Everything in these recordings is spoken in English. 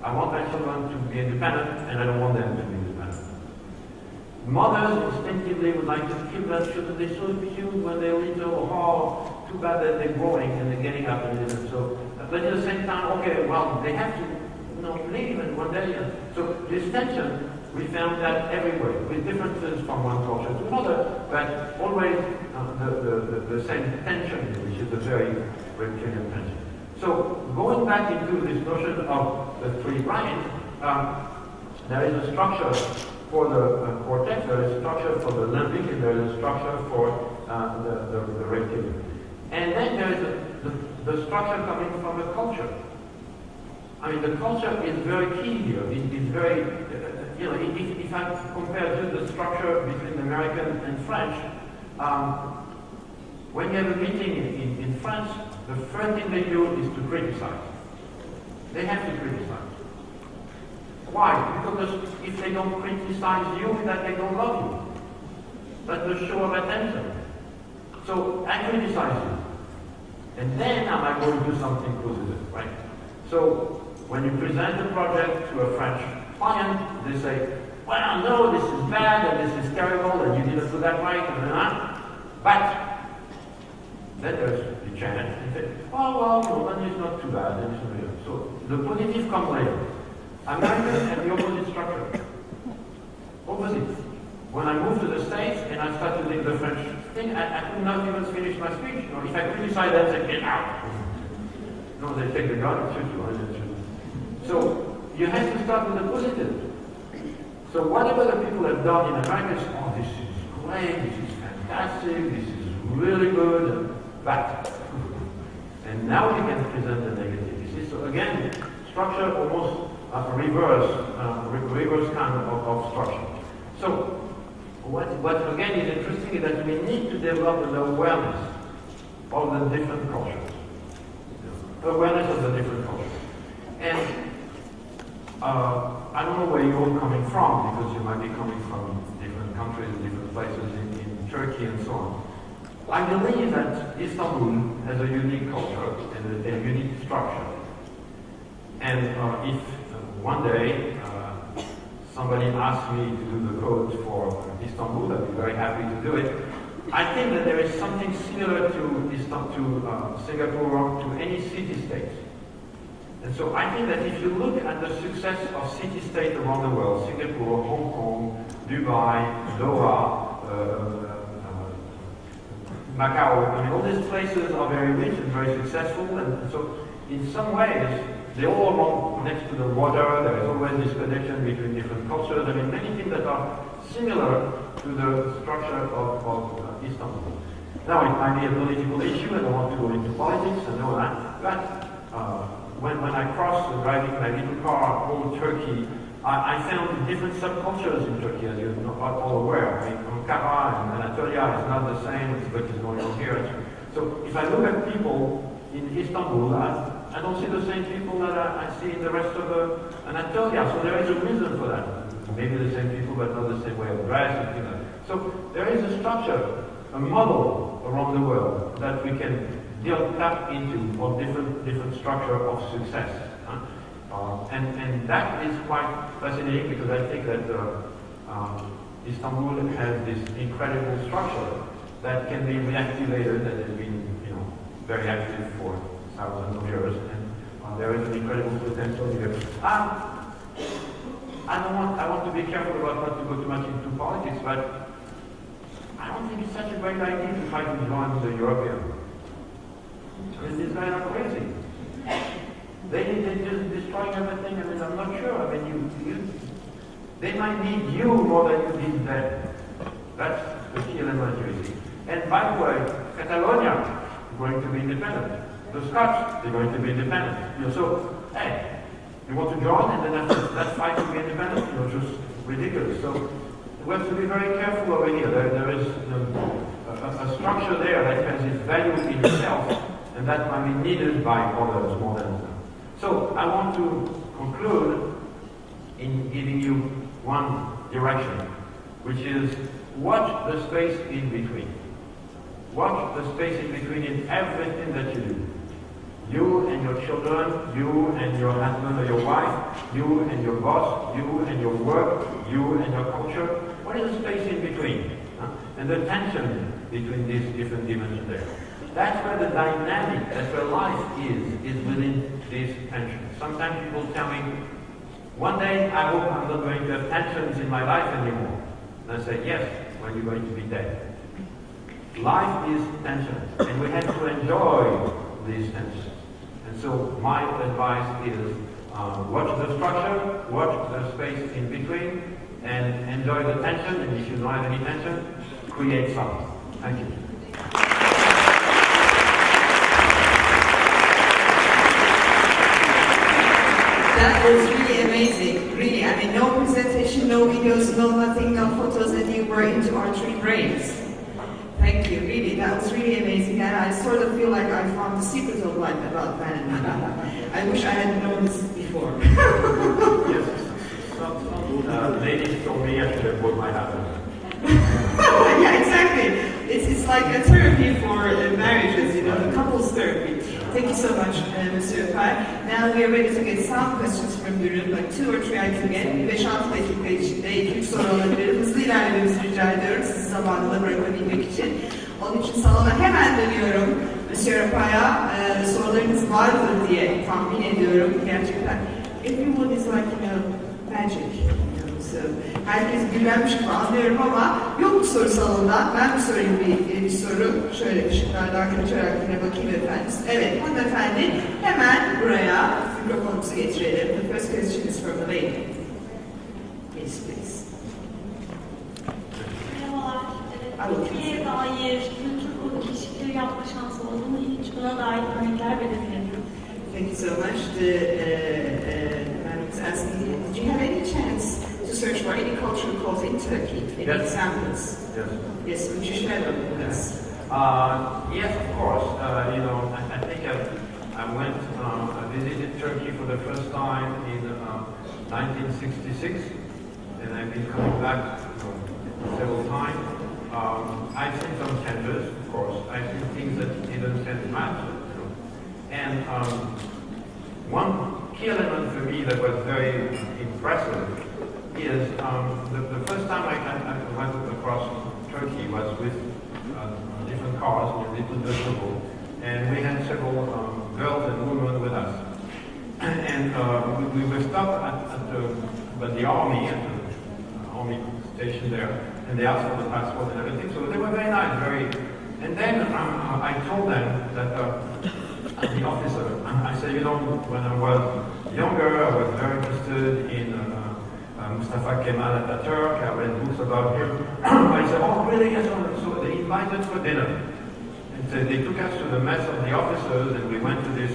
I want my children to be independent, and I don't want them to be independent. Mothers instinctively would like to keep their children. They're so cute when they're little. Oh, too bad that they're growing and they're getting up and living. So, but at the same time, okay, well, they have to, leave and one day. So this tension, we found that everywhere, with differences from one culture to another, but always the same tension, which is a very reptilian tension. So going back into this notion of the three brains, there is a structure for the cortex, there is a structure for the limbic, and there is a structure for the reptilian. And then there is the structure coming from the culture. I mean, the culture is very key here. It is very, if I compare just the structure between American and French, when you have a meeting in France, the first thing they do is to criticize. They have to criticize. Why? Because if they don't criticize you, that they don't love you. That's the show of attention. So I criticize you. And then am I going to do something positive, right? So when you present a project to a French client, they say, well, no, this is bad, and this is terrible, and you didn't do that right, but then there's the challenge, and say, oh, well, then it's not too bad. So the positive comes later. Americans have the opposite structure. Opposite. When I moved to the States and I started doing the French thing, I could not even finish my speech. If I criticize them, they get out. No, they take the gun and shoot you. So you have to start with the positive. So whatever the people have done in America is, oh, this is great, this is fantastic, this is really good, but. And now you can present the negative. You see? So again, structure almost reverse kind of structure. So what again is interesting is that we need to develop an awareness of the different cultures. Awareness of the different cultures. And I don't know where you're all coming from, because you might be coming from different countries, different places in Turkey and so on. I believe that Istanbul has a unique culture and a unique structure. And if one day somebody asked me to do the code for Istanbul, I'd be very happy to do it. I think that there is something similar to Singapore, to any city-state. And so I think that if you look at the success of city-states around the world, Singapore, Hong Kong, Dubai, Doha, Macau, I mean, all these places are very rich and very successful, and so in some ways, they're all along next to the water. There is always this connection between different cultures. I mean, many things that are similar to the structure of Istanbul. Now, it might be a political issue, and I don't want to go into politics and all that, but when I crossed driving my little car over Turkey, I found different subcultures in Turkey, as you're all aware. I mean, Ankara and Anatolia is not the same as what is going on here. So if I look at people in Istanbul, I don't see the same people that I see in the rest of Anatolia. So there is a reason for that. Maybe the same people, but not the same way of dress and things like that. So there is a structure, a model around the world that we can tap into for different structure of success. And that is quite fascinating, because I think that Istanbul has this incredible structure that can be reactivated, that has been very active for thousands of years, and there is an incredible potential here. I want to be careful about not to go too much into politics, but I don't think it's such a great idea to try to join the European. I mean, these guys are crazy. They just destroying everything. I mean, I'm not sure. I mean, they might need you more than you need them. That's the key element you see. And by the way, Catalonia is going to be independent. The Scots, they're going to be independent. So, hey, you want to join, and then that fight to be independent, just ridiculous. So we have to be very careful over here. There is a structure there that has its value in itself, and that might be needed by others more than them. So I want to conclude in giving you one direction, which is watch the space in between. Watch the space in between in everything that you do. You and your children, you and your husband or your wife, you and your boss, you and your work, you and your culture. What is the space in between? And the tension between these different dimensions there. That's where the dynamic, that's where life is within this tension. Sometimes people tell me, one day I hope I'm not going to have tensions in my life anymore. And I say, yes, when you're going to be dead. Life is tension, and we have to enjoy these tensions. And so my advice is watch the structure, watch the space in between, and enjoy the tension, and if you don't have any tension, create something. Thank you. That was really amazing, really. I mean, no presentation, no videos, no nothing, no photos, and you were into our three brains. Thank you, really. That was really amazing, and I sort of feel like I found the secret of life about man and women. I wish I had known this before. Yes, some ladies told me I should have bought my husband. Yeah, exactly. It's like a therapy for marriages, you know, the couples therapy. Thank you so much, Monsieur Rapaille. Now we are ready to get some questions from the room, like 2 or 3 I can get. 5-6 dakika içinde 2-3 soru alabilirim. Hızlı ilerlememizi rica ediyorum sizi zamanla bırakabilmek için. Onun için salona hemen dönüyorum. Monsieur Rapaille'a sorularınız vardır diye tahmin ediyorum. Gerçekten everyone is like, you know, magic. Herkes güvenmiş gibi anlıyorum ama yok bir soru salonda. Ben bir sorayım bir soru. Şöyle ışıklardan kaçarak yine bakayım efendim. Evet, hanımefendi hemen buraya mikrofonumuzu getirelim. The first question is from the lady. Yes, please. Merhabalar. Türkiye'ye dair kültür keşifleri yapma şansı oldu mu? Hiç buna dair örnekler verebilirim. Thank you so much. The man was asking, did you have any chance to search for any cultural codes in Turkey? Any examples? Yes. Yes, would you share them with us? Yes, of course. You know, I think I went, I visited Turkey for the first time in 1966, and I've been coming back several times. I've seen some centers, of course. I've seen things that didn't send much. And one key element for me that was very impressive is the first time I went across Turkey was with different cars in a little vehicle, and we had several girls and women with us. And we were stopped at the army, at the army station there, and they asked for the passport and everything. So they were very nice, And then I told them that. The officer, I said, you know, when I was younger, I was very interested in Mustafa Kemal Atatürk. I read books about him. I said, oh, really? Yes. So they invited for dinner. And so they took us to the mess of the officers, and we went to this,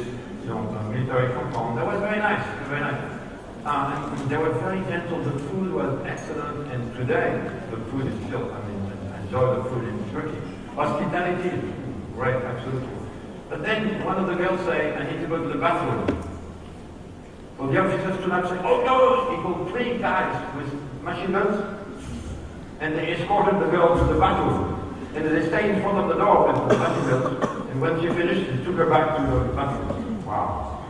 military compound. That was very nice, very nice. And they were very gentle. The food was excellent, and today the food is still, I enjoy the food in Turkey. Hospitality is great, absolutely. But then one of the girls say, I need to go to the bathroom. Well, the officer stood up and said, oh no! He called 3 guys with machine guns, and they escorted the girl to the bathroom. And they stayed in front of the door with the machine guns, and when she finished, he took her back to the bathroom. Wow.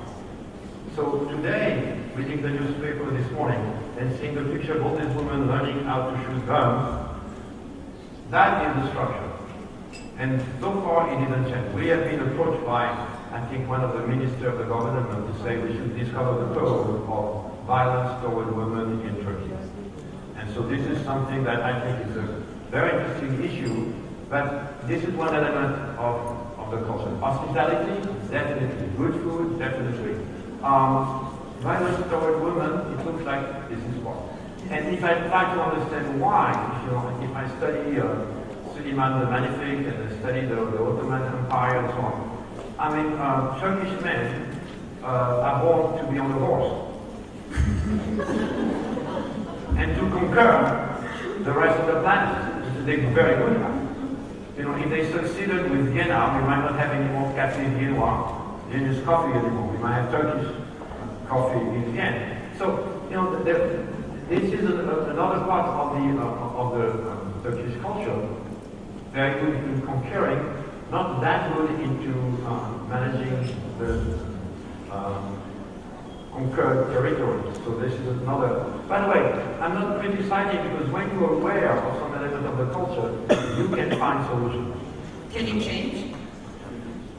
So today, reading the newspaper this morning, and seeing the picture of all these women learning how to shoot guns, that is the structure. And so far, it didn't change. We have been approached by, I think, one of the ministers of the government to say we should discover the cause of violence toward women in Turkey. And so this is something that I think is a very interesting issue, but this is one element of the culture. Hospitality, definitely. Good food, definitely. Violence toward women, it looks like this is one. And if I try to understand why, if I study Suleiman the Magnific and study the Ottoman Empire and so on. I mean, Turkish men are born to be on a horse and to conquer the rest of the planet. They're very good at it. If they succeeded with Vienna, we might not have any more Café Viennois, Viennese coffee anymore. We might have Turkish coffee in Vienna. So, this is another part of the Turkish culture. Very good in conquering, not that good into managing the conquered territories. So this is another. By the way, I'm not criticizing because when you're aware of some element of the culture, you can find solutions. Can you change?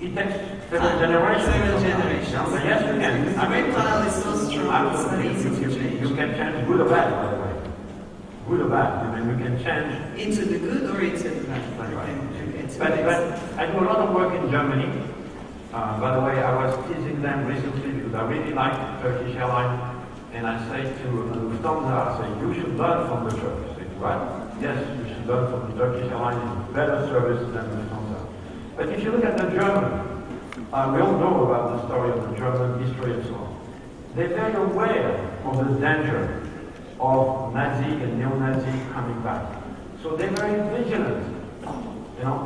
It takes several generations. Several generations. Yeah, but yes, you can. The reptile is so strong, it's not easy to change. You can change good or bad, by the way. Good or bad. I mean, you can change. Into the good or into the bad? But I do a lot of work in Germany. By the way, I was teasing them recently because I really like Turkish Airlines. And I say to Lufthansa, I say, you should learn from the Turks. They say, what? Yes, you should learn from the Turkish Airlines. It's better service than Lufthansa. But if you look at the German, we all know about the story of the German history and so on. They're very aware of the danger of Nazi and neo-Nazi coming back. So they're very vigilant,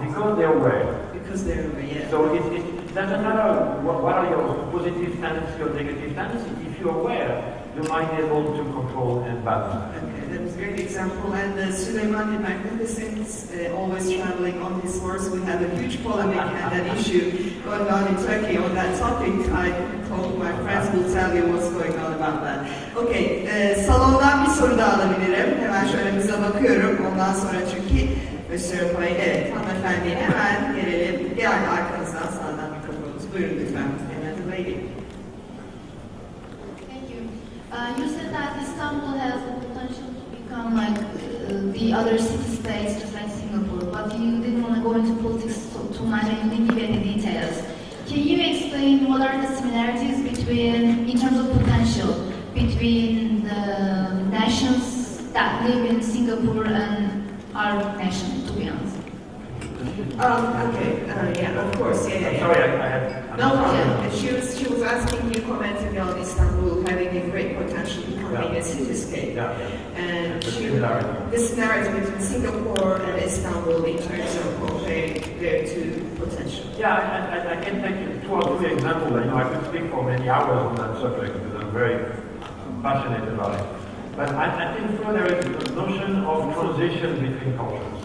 because they're aware. Because they're aware, yeah. So it doesn't matter what are your positive tendency or negative tendency. If you're aware, you might be able to control and balance. Okay, that's a great example. And Süleyman the Magnificent, always traveling on his horse. We have a huge polemic and an issue going on in Turkey on that topic. I told my friends will tell you what's going on about that. Okay, salondan bir soru daha alabilirim. Hemen şöyle bize bakıyorum. Ondan sonra çünkü Monsieur Rapaille, evet, hanımefendiye hemen gelelim. Yani arkanızdan sağdan mikrofonunuz. Buyurun lütfen. And the lady. Thank you. You said that Istanbul has the potential to become like the other city-states, just like Singapore, but you didn't want to go into politics too much and you didn't give any details. Can you explain what are the similarities in terms of potential, between the nations that live in Singapore and our nation, to be honest? Okay, yeah, of course, yeah. Sorry, I had. No problem. She was asking you, commenting on Istanbul having a great potential becoming a cityscape. Yeah. And the similarity between Singapore and Istanbul in terms of comparing their two potential. Yeah, I can take 2 or 3 examples. I could speak for many hours on that subject because I'm very passionate about it. But I think there is a notion of transition between cultures.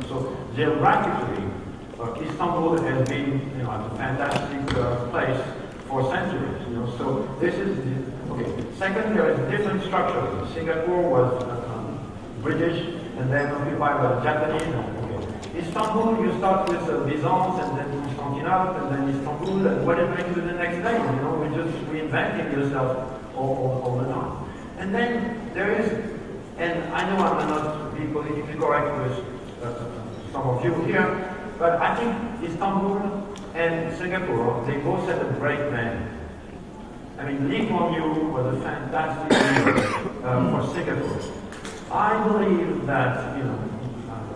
So geographically, Istanbul has been a fantastic place for centuries. So this is okay. Second, there is different structures. Singapore was British, and then occupied by the Japanese. Okay. Istanbul, you start with Byzance, and then Constantinople, and then Istanbul, and what it makes you the next day. We're just reinventing yourself all the time. And then there is, and I know I may not be politically correct with some of you here, but I think Istanbul and Singapore, they both set a great man. I mean, Lee Kuan Yew was a fantastic leader for Singapore. I believe that,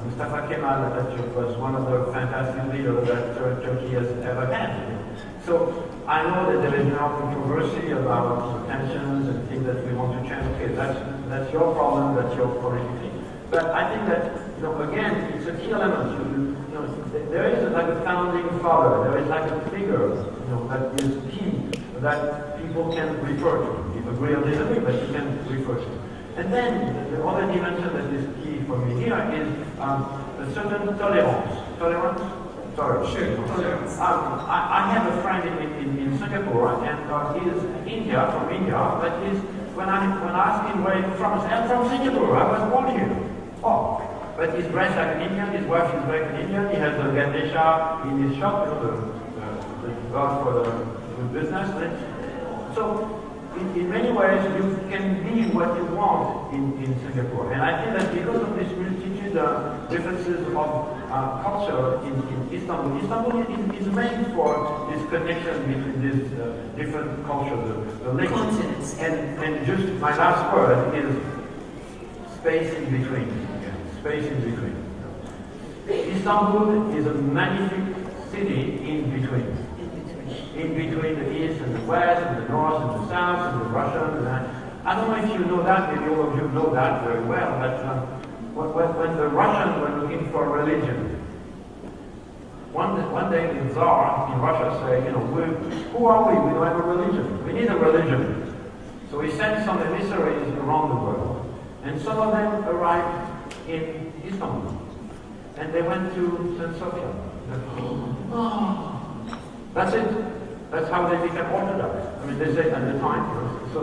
Mustafa Kemal Atatürk was one of the fantastic leaders that Turkey has ever had. So I know that there is now controversy about tensions and things that we want to change. Okay, that's your problem, that's your policy. But I think that, again, it's a key element. There is like a founding father, there is like a figure, that is key, that people can refer to. You agree or disagree, but you can refer to. And then the other dimension that is key for me here is a certain tolerance. Tolerance? Sorry. Sure, tolerance. I have a friend in Singapore, and he is from India, but when I ask him where he's from, he says, I'm from Singapore, I was born here. Oh, but he's dressed like an Indian, his wife is like an Indian, he has a Ganesha in his shop, the god for the business. So, in many ways, you can be what you want in Singapore. And I think that because of this multitude of differences of culture in Istanbul, Istanbul is made for this connection between these different cultures, the link. Continents. And just my last word is space in between. Space in between. Istanbul is a magnificent city in between. In between the east and the west, and the north and the south, and the Russian. I don't know if you know that, maybe all of you know that very well, but when the Russians were looking for religion, one day the Tsar in Russia said, who are we? We don't have a religion. We need a religion. So he sent some emissaries around the world, and some of them arrived in Istanbul, and they went to St. Sophia. That's it. That's how they become Orthodox. I mean, they say at the time,